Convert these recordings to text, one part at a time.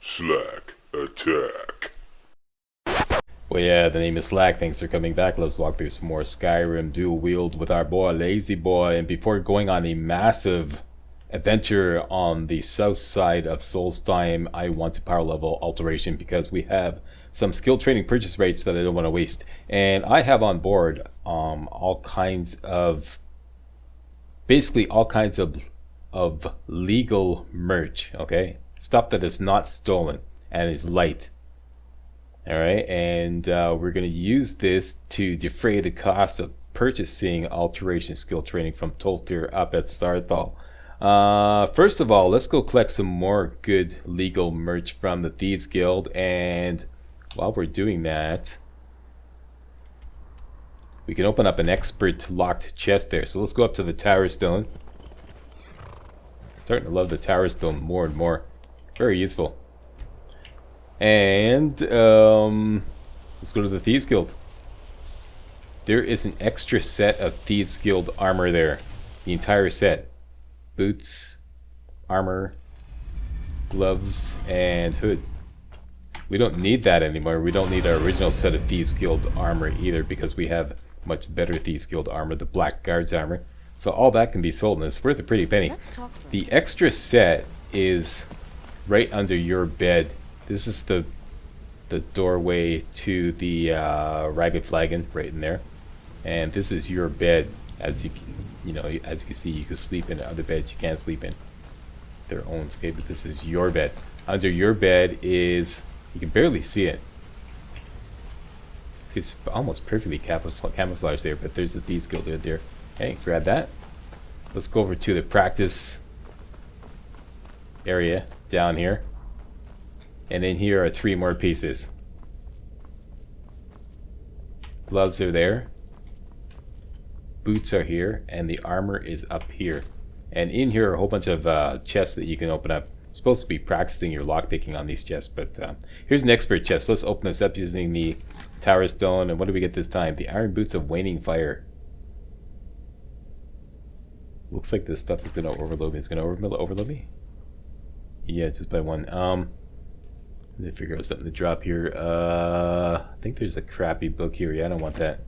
MajorSlackAttack. Well, yeah, the name is Slack. Thanks for coming back. Let's walk through some more Skyrim dual wield with our boy Lazy Boy. And before going on a massive adventure on the south side of Solstheim, I want to power level Alteration because we have some skill training purchase rates that I don't want to waste. And I have on board all kinds of, basically all kinds of legal merch, okay? Stuff that is not stolen and is light. Alright, and we're going to use this to defray the cost of purchasing Alteration skill training from Toltir up at Starthal. First of all, let's go collect some more good legal merch from the Thieves Guild, and while we're doing that, we can open up an expert locked chest there. So let's go up to the Tower Stone. Starting to love the Tower Stone more and more. Very useful. And let's go to the Thieves Guild. There is an extra set of Thieves Guild armor there. The entire set. Boots, armor, gloves, and hood. We don't need that anymore. We don't need our original set of Thieves Guild armor either because we have much better Thieves Guild armor, the Black Guards armor. So all that can be sold and it's worth a pretty penny. The extra set is right under your bed. This is the doorway to the Ragged Flagon right in there, and this is your bed. As you can see, you can sleep in other beds you can't sleep in. Their own, okay, but this is your bed. Under your bed is, you can barely see it. See, it's almost perfectly camouflaged there, but there's the Thieves Guild right there. Okay, grab that. Let's go over to the practice area down here. And then here are 3 more pieces. Gloves are there. Boots are here. And the armor is up here. And in here are a whole bunch of chests that you can open up. You're supposed to be practicing your lockpicking on these chests. But here's an expert chest. Let's open this up using the Tower Stone. And what do we get this time? The Iron Boots of Waning Fire. Looks like this stuff is going to overload me. It's going to overload me? Yeah, just by 1. Let me figure out something to drop here. I think there's a crappy book here. Yeah, I don't want that.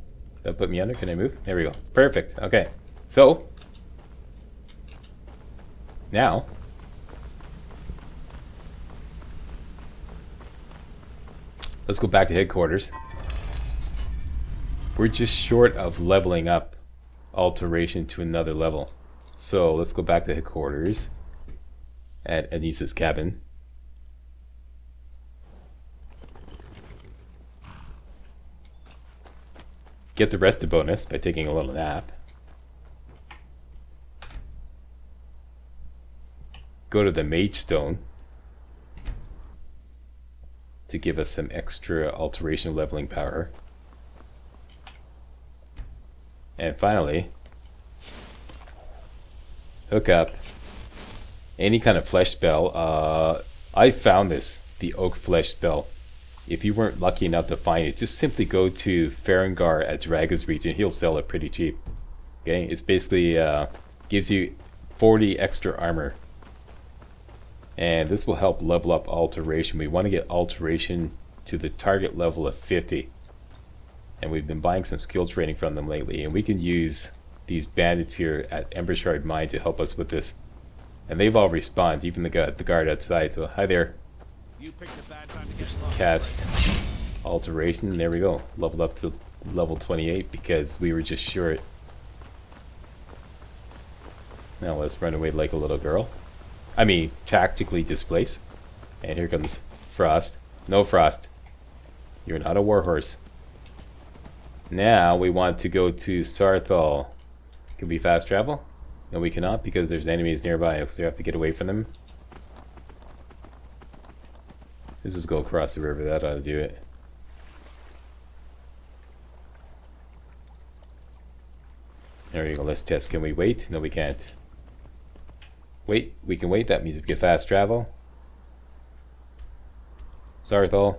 That'll put me under. Can I move? There we go. Perfect. Okay. So, now, let's go back to headquarters. We're just short of leveling up Alteration to another level. So, let's go back to headquarters at Anissa's cabin. Get the rested bonus by taking a little nap. Go to the Mage Stone to give us some extra Alteration leveling power. And finally, hook up any kind of flesh spell. I found this, the Oak Flesh spell. If you weren't lucky enough to find it, just simply go to Farengar at Dragon's Reach and he'll sell it pretty cheap. Okay, it's basically gives you 40 extra armor. And this will help level up Alteration. We want to get Alteration to the target level of 50. And we've been buying some skill training from them lately. And we can use these bandits here at Embershard Mine to help us with this. And they've all respawned, even the guard outside. So hi there. Just cast Alteration. There we go. Leveled up to level 28 because we were just short. Now let's run away like a little girl. I mean, tactically displace. And here comes Frost. No, Frost. You're not a warhorse. Now we want to go to Starthal. Can we fast travel? No, we cannot because there's enemies nearby, so we have to get away from them. Let's just go across the river. That ought to do it. There you go. Let's test. Can we wait? No, we can't. Wait. We can wait. That means we can fast travel. Sarthal.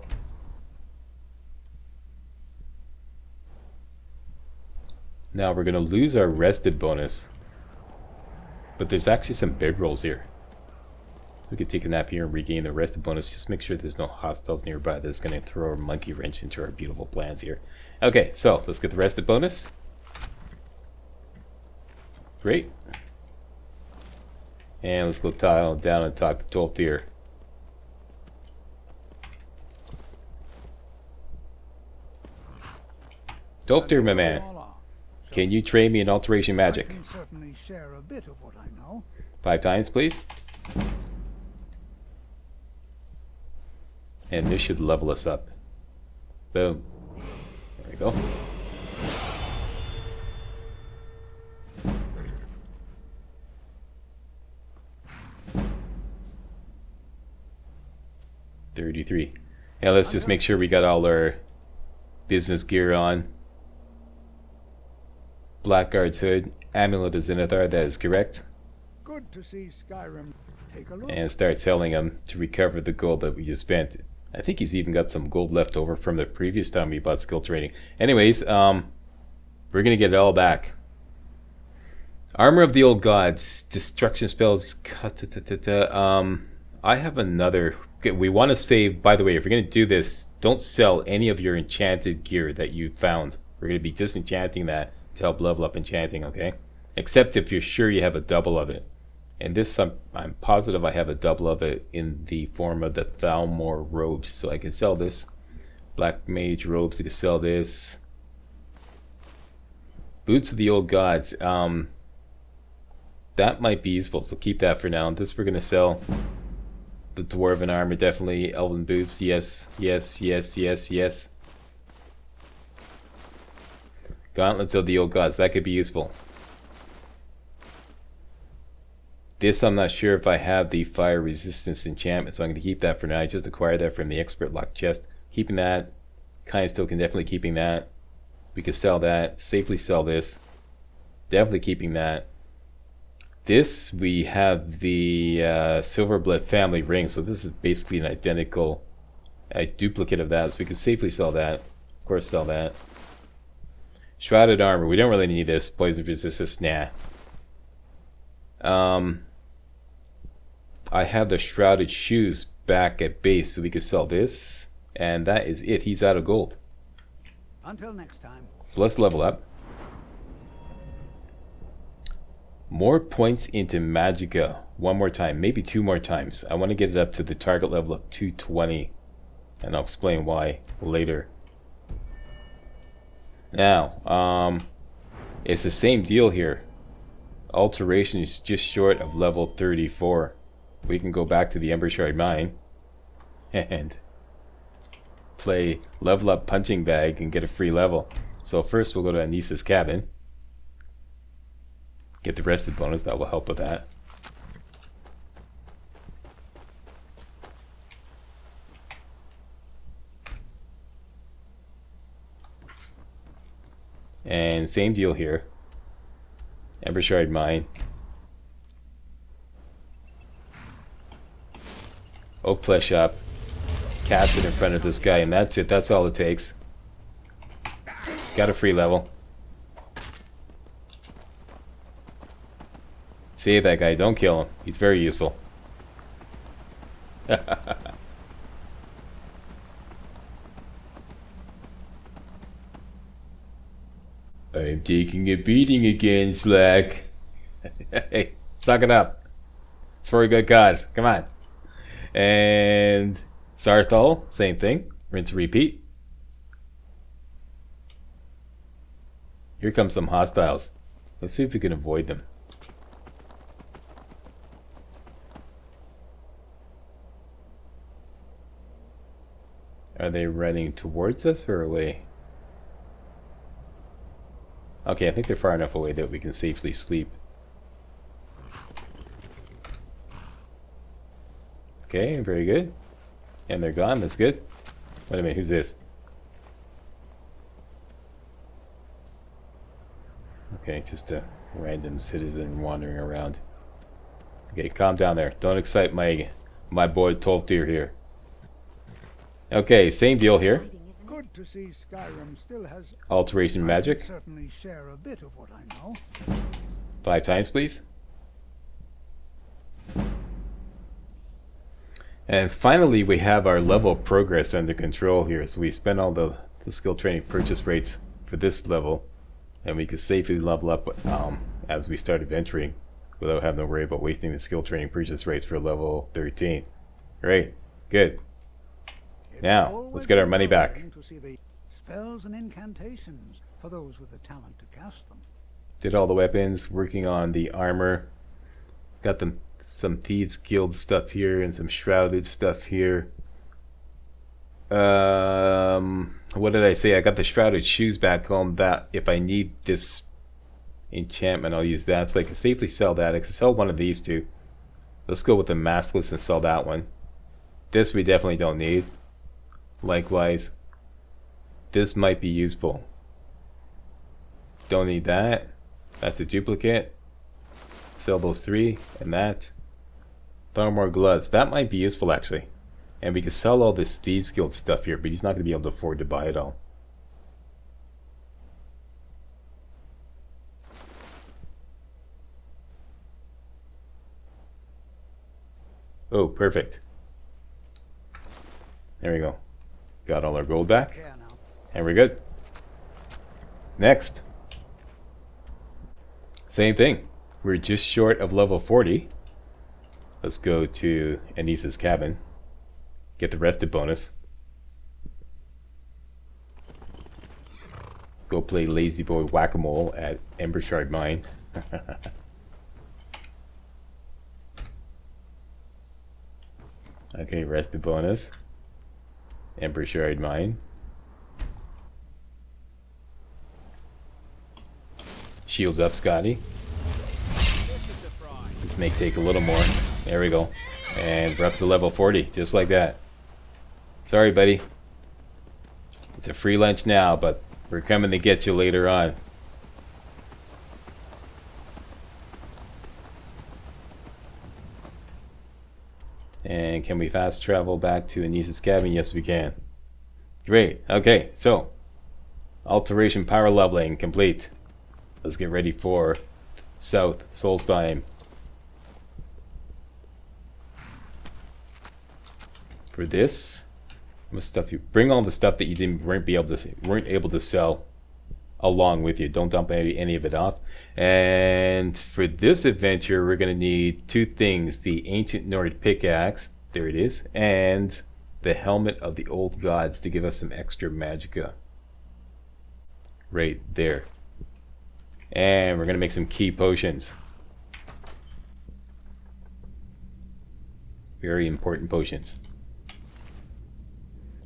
Now we're going to lose our rested bonus. But there's actually some big rolls here. So We could take a nap here and regain the rest of bonus. Just make sure there's no hostiles nearby that's going to throw a monkey wrench into our beautiful plans here. Okay, so let's get the rest of bonus. Great. And let's go tile down and talk to Toltir. Toltir, my man, can you train me in alteration magic? I can certainly share a bit of what I know. 5 times, please. And this should level us up. Boom. There we go. $33. Yeah, let's just make sure we got all our business gear on. Blackguard's hood. Amulet is Zenithar, that is correct. Good to see Skyrim. Take a look. And start selling them to recover the gold that we just spent. I think he's even got some gold left over from the previous time we bought skill training. Anyways, we're gonna get it all back. Armor of the Old Gods, destruction spells. I have another. We want to save. By the way, if you're gonna do this, don't sell any of your enchanted gear that you found. We're gonna be disenchanting that to help level up enchanting. Okay, except if you're sure you have a double of it. And this, I'm positive I have a double of it in the form of the Thalmor robes. So I can sell this. Black Mage robes, I can sell this. Boots of the Old Gods. That might be useful, so keep that for now. This we're going to sell. The Dwarven armor, definitely. Elven boots, yes, yes, yes, yes, yes. Gauntlets of the Old Gods, that could be useful. This, I'm not sure if I have the fire resistance enchantment, so I'm going to keep that for now. I just acquired that from the expert lock chest. Keeping that. Kind of still can definitely keeping that. We could sell that. Safely sell this. Definitely keeping that. This, we have the Silverblood family ring, so this is basically an identical duplicate of that, so we can safely sell that. Of course, sell that. Shrouded armor, we don't really need this. Poison resistance, nah. I have the shrouded shoes back at base, so we could sell this, and that is it. He's out of gold. Until next time. So let's level up. More points into Magicka. One more time, maybe 2 more times. I want to get it up to the target level of 220, and I'll explain why later. Now, it's the same deal here. Alteration is just short of level 34. We can go back to the Ember Shard Mine and play level up punching bag and get a free level. So first we'll go to Anissa's cabin. Get the rested bonus, that will help with that. And same deal here. Ember Shard Mine. Oak Flesh Shop. Cast it in front of this guy, and that's it. That's all it takes. Got a free level. Save that guy. Don't kill him. He's very useful. I'm taking a beating again, Slack. Hey, suck it up. It's for a good cause. Come on. And Sarthal, same thing. Rinse, repeat. Here comes some hostiles. Let's see if we can avoid them. Are they running towards us or away? Okay, I think they're far enough away that we can safely sleep. Okay, very good. And they're gone, that's good. Wait a minute, who's this? Okay, just a random citizen wandering around. Okay, calm down there. Don't excite my boy Toltir here. Okay, same deal here. Good to see Skyrim still has Alteration magic. I can certainly share a bit of what I know. 5 times, please. And finally, we have our level of progress under control here. So we spent all the skill training purchase rates for this level, and we can safely level up as we start adventuring without having to worry about wasting the skill training purchase rates for level 13. Great, good. Now, let's get our money back. To see the spells and incantations for those with the talent to cast them. Did all the weapons, working on the armor. Got them some Thieves Guild stuff here and some Shrouded stuff here. What did I say? I got the Shrouded shoes back home. That if I need this enchantment, I'll use that. So I can safely sell that. I can sell one of these two. Let's go with the Maskless and sell that one. This we definitely don't need. Likewise, this might be useful. Don't need that. That's a duplicate. Sell those three and that. More gloves. That might be useful actually. And we can sell all this Thieves Guild stuff here, but he's not going to be able to afford to buy it all. Oh, perfect. There we go. Got all our gold back. And we're good. Next. Same thing. We're just short of level 40. Let's go to Anisa's cabin. Get the rested bonus. Go play Lazy Boy Whack-A-Mole at Ember Shard Mine. Okay, rested bonus. Ember Shard Mine. Shields up, Scotty. This may take a little more. There we go. And we're up to level 40, just like that. Sorry, buddy. It's a free lunch now, but we're coming to get you later on. And can we fast travel back to Anisa's cabin? Yes, we can. Great. Okay, so Alteration power leveling complete. Let's get ready for South Solstheim. For this, what stuff you bring? All the stuff that you weren't able to sell along with you. Don't dump any of it off. And for this adventure, we're gonna need two things: the ancient Nord pickaxe, there it is, and the helmet of the old gods to give us some extra magicka. Right there. And we're gonna make some key potions. Very important potions.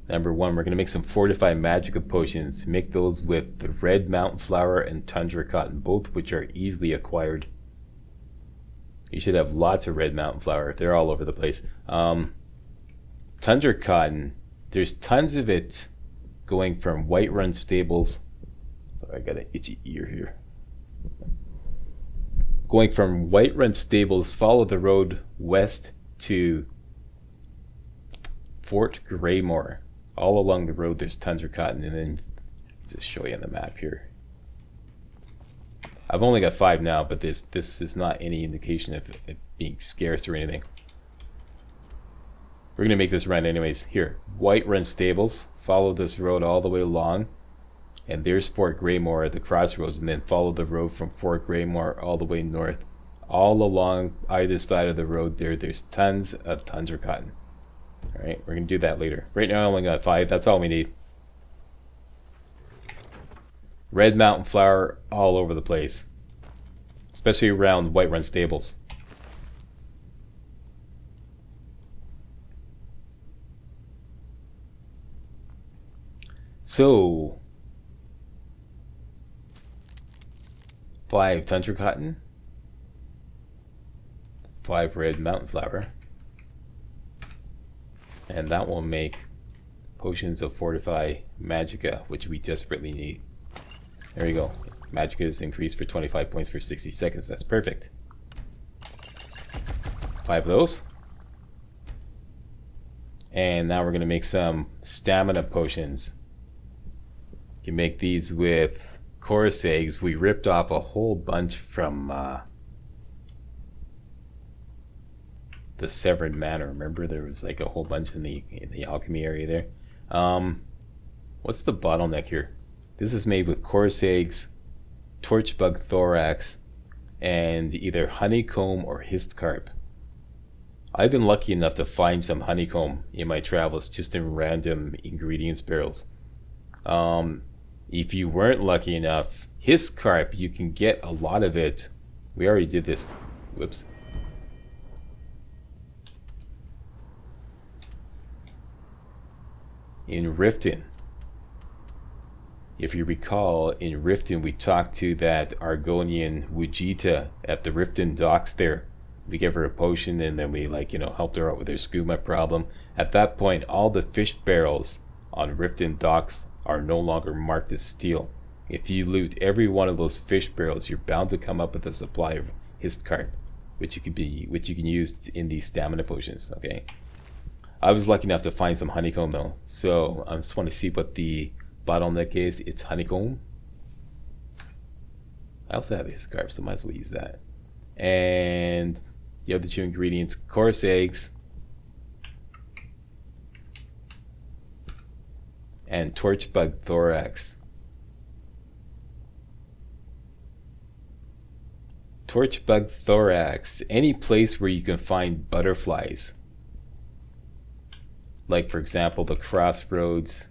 Number one, we're going to make some fortified magicka potions. Make those with the red mountain flower and tundra cotton, both which are easily acquired. You should have lots of red mountain flower. They're all over the place. Tundra cotton, there's tons of it going from Whiterun Stables. Oh, I got an itchy ear here. Going from Whiterun Stables, follow the road west to Fort Greymore. All along the road there's tundra cotton, and then just show you on the map here. I've only got 5 now, but this is not any indication of it being scarce or anything. We're gonna make this run anyways. Here, Whiterun Stables, follow this road all the way along, and there's Fort Greymore at the crossroads, and then follow the road from Fort Greymore all the way north. All along either side of the road there's tons of tundra cotton. Alright, we're going to do that later. Right now I only got 5, that's all we need. Red mountain flower all over the place. Especially around Whiterun Stables. So 5 tundra cotton. 5 red mountain flower. And that will make potions of fortify magicka, which we desperately need. There you go. Magicka is increased for 25 points for 60 seconds. That's perfect. 5 of those. And now we're going to make some stamina potions. You can make these with chorus eggs. We ripped off a whole bunch from the Severed Manor. Remember, there was like a whole bunch in the alchemy area there. What's the bottleneck here? This is made with chorus eggs, torchbug thorax, and either honeycomb or hissed carp. I've been lucky enough to find some honeycomb in my travels, just in random ingredients barrels. If you weren't lucky enough, hissed carp, you can get a lot of it. We already did this. Whoops. In Riften. If you recall, in Riften we talked to that Argonian Wujita at the Riften docks there. We gave her a potion and then we helped her out with her skooma problem. At that point, all the fish barrels on Riften docks are no longer marked as steel. If you loot every one of those fish barrels, you're bound to come up with a supply of hissed carp, which you can use in these stamina potions. Okay. I was lucky enough to find some honeycomb though, so I just want to see what the bottleneck is. It's honeycomb. I also have hissed carp, so might as well use that. And the other two ingredients, chorus eggs and torchbug thorax. Torchbug thorax, any place where you can find butterflies. Like for example, the crossroads.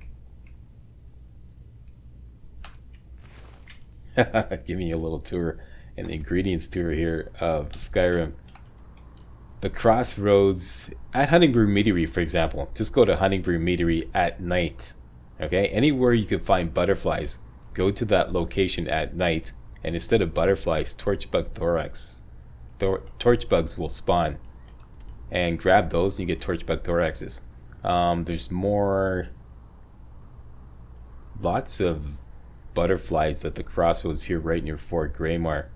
Giving you a little tour, an ingredients tour here of Skyrim. The crossroads at Huntingbrew Meadery, for example. Just go to Huntingbrew Meadery at night. Okay, anywhere you can find butterflies, go to that location at night, and instead of butterflies, torchbug thorax. Torchbugs will spawn, and grab those, and you get torchbug thoraxes. There's lots of butterflies at the crossroads here, right near Fort Greymoor.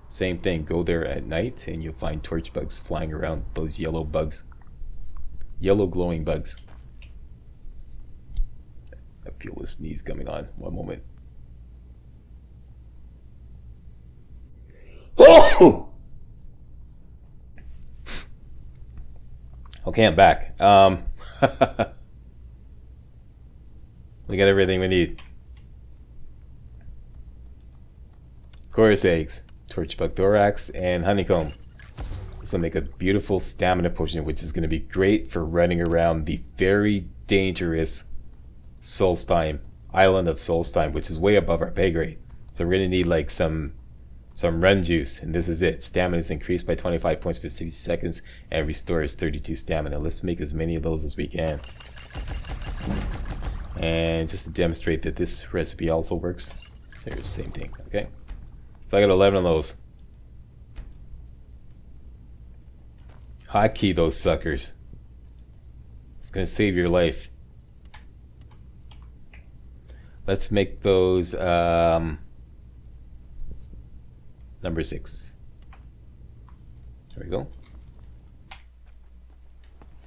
Same thing. Go there at night, and you'll find torchbugs flying around. Those yellow bugs, yellow glowing bugs. I feel a sneeze coming on. One moment. Oh! Okay, I'm back. We got everything we need. Chorus eggs, torchbug thorax, and honeycomb. This will make a beautiful stamina potion, which is going to be great for running around the very dangerous Solstheim, island of Solstheim, which is way above our pay grade. So we're going to need like some run juice, and this is it. Stamina is increased by 25 points for 60 seconds and restores 32 stamina. Let's make as many of those as we can. And just to demonstrate that this recipe also works, so here's the same thing. Okay, so I got 11 of those. Hotkey those suckers. It's gonna save your life. Let's make those number 6. There we go.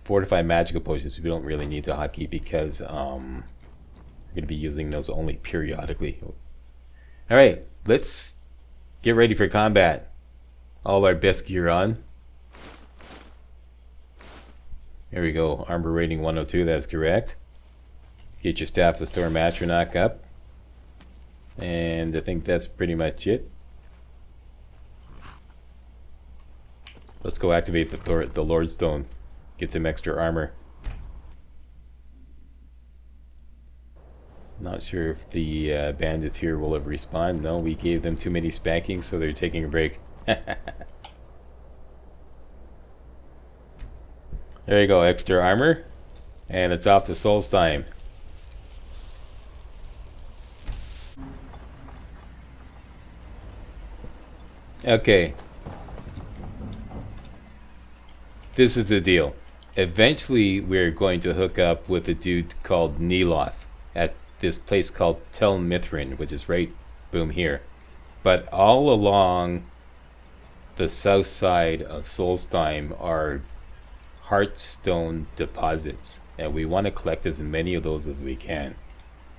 Fortified magical potions we don't really need to hotkey because we're going to be using those only periodically. Alright, let's get ready for combat. All our best gear on. There we go. Armor rating 102, that's correct. Get your staff to storm Atronach up. And I think that's pretty much it. Let's go activate the Lord Stone. Get some extra armor. Not sure if the bandits here will have respawned. No, we gave them too many spankings, so they're taking a break. There you go, extra armor. And it's off to Solstheim. Okay. This is the deal. Eventually we're going to hook up with a dude called Neloth at this place called Tel Mithrin, which is right boom here. But all along the south side of Solstheim are heartstone deposits, and we want to collect as many of those as we can.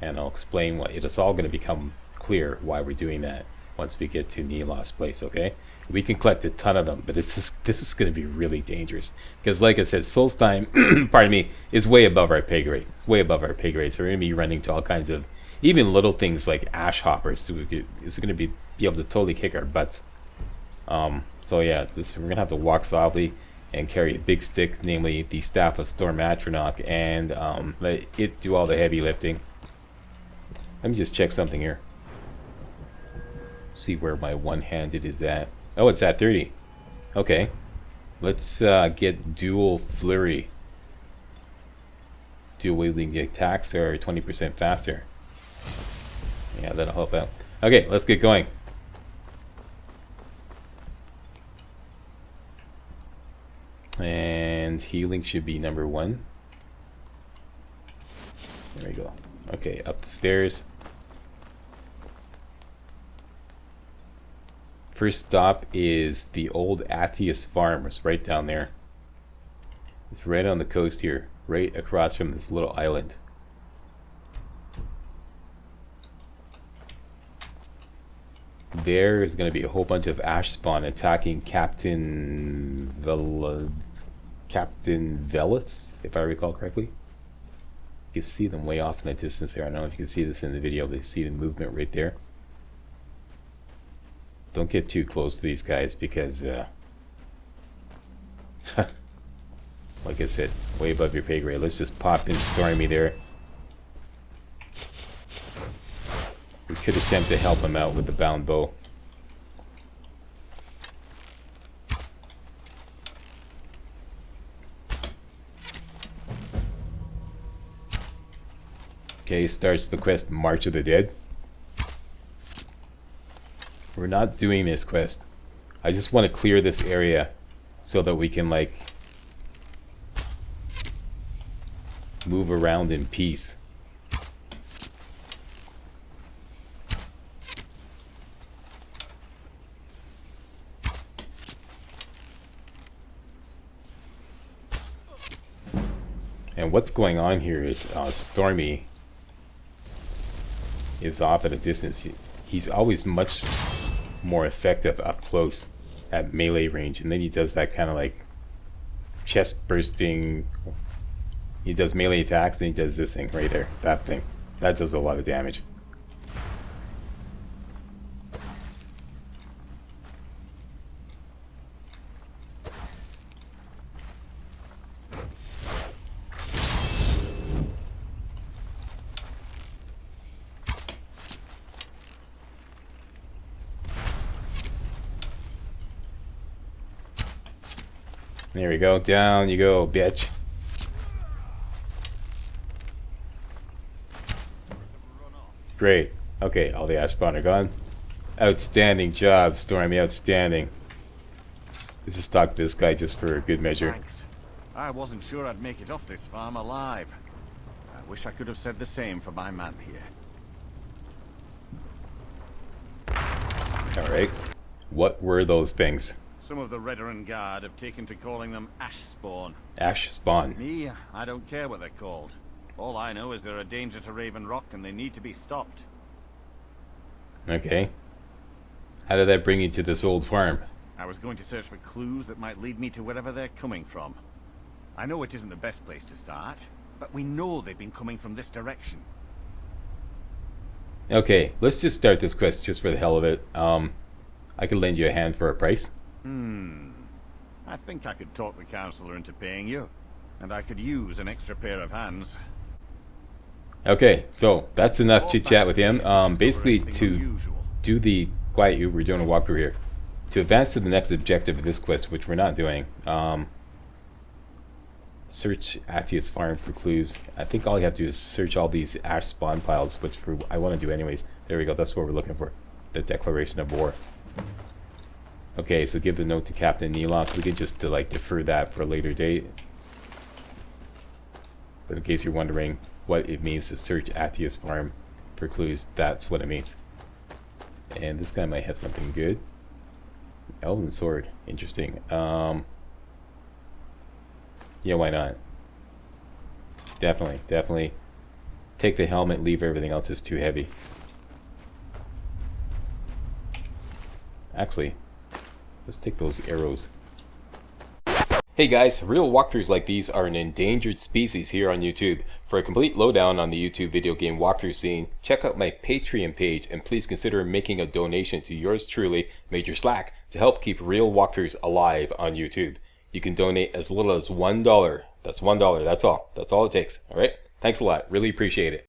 And I'll explain it's all going to become clear why we're doing that once we get to Neloth's place, okay? We can collect a ton of them, but this is going to be really dangerous. Because like I said, Solstheim, pardon me, is way above our pay grade. Way above our pay grade. So we're going to be running to all kinds of, even little things like ash hoppers. So it's going to be able to totally kick our butts. So yeah, we're going to have to walk softly and carry a big stick, namely the Staff of Storm Atronach, and let it do all the heavy lifting. Let me just check something here. See where my one-handed is at. Oh, it's at 30. Okay. Let's get dual flurry. Dual wielding attacks are 20% faster. Yeah, that'll help out. Okay, let's get going. And healing should be number 1. There we go. Okay, up the stairs. First stop is the old Atius farm. It's right down there. It's right on the coast here, right across from this little island. There is going to be a whole bunch of ash spawn attacking Captain Velith, if I recall correctly. You can see them way off in the distance there. I don't know if you can see this in the video, but you see the movement right there. Don't get too close to these guys because, like I said, way above your pay grade. Let's just pop in Stormy there. We could attempt to help him out with the bound bow. Okay, starts the quest March of the Dead. We're not doing this quest. I just want to clear this area so that we can like move around in peace. And what's going on here is Stormy is off at a distance. He's always much more effective up close at melee range, and then he does that kind of like chest bursting. He does melee attacks, and he does this thing right there. That thing. That does a lot of damage. There we go. Down you go, bitch. Great. Okay, all the ash spawn are gone. Outstanding job, Stormy. Outstanding. Let's just talk to this guy just for a good measure. Thanks. I wasn't sure I'd make it off this farm alive. I wish I could have said the same for my man here. Alright. What were those things? Some of the Redderin Guard have taken to calling them ash spawn. Ash spawn. Me, I don't care what they're called. All I know is they're a danger to Raven Rock and they need to be stopped. Okay. How did that bring you to this old farm? I was going to search for clues that might lead me to wherever they're coming from. I know it isn't the best place to start, but we know they've been coming from this direction. Okay, let's just start this quest just for the hell of it. I could lend you a hand for a price. I think I could talk the counselor into paying you, and I could use an extra pair of hands. Okay, so that's enough chit chat with him. Basically, to do the quiet you, we're doing a walkthrough here. To advance to the next objective of this quest, which we're not doing, search Atius farm for clues. I think all you have to do is search all these ash spawn piles, which I want to do anyways. There we go. That's what we're looking for. The declaration of war. Okay, so give the note to Captain Neeloff. We can just defer that for a later date. But in case you're wondering what it means to search Atius farm for clues, that's what it means. And this guy might have something good. Elven sword, interesting. Yeah, why not? Definitely. Take the helmet, leave everything else, is too heavy. Actually, Let's take those arrows. Hey guys, real walkthroughs like these are an endangered species here on YouTube. For a complete lowdown on the YouTube video game walkthrough scene, check out my Patreon page and please consider making a donation to yours truly, Major Slack, to help keep real walkthroughs alive on YouTube. You can donate as little as $1. That's $1, that's all. That's all it takes, alright? Thanks a lot, really appreciate it.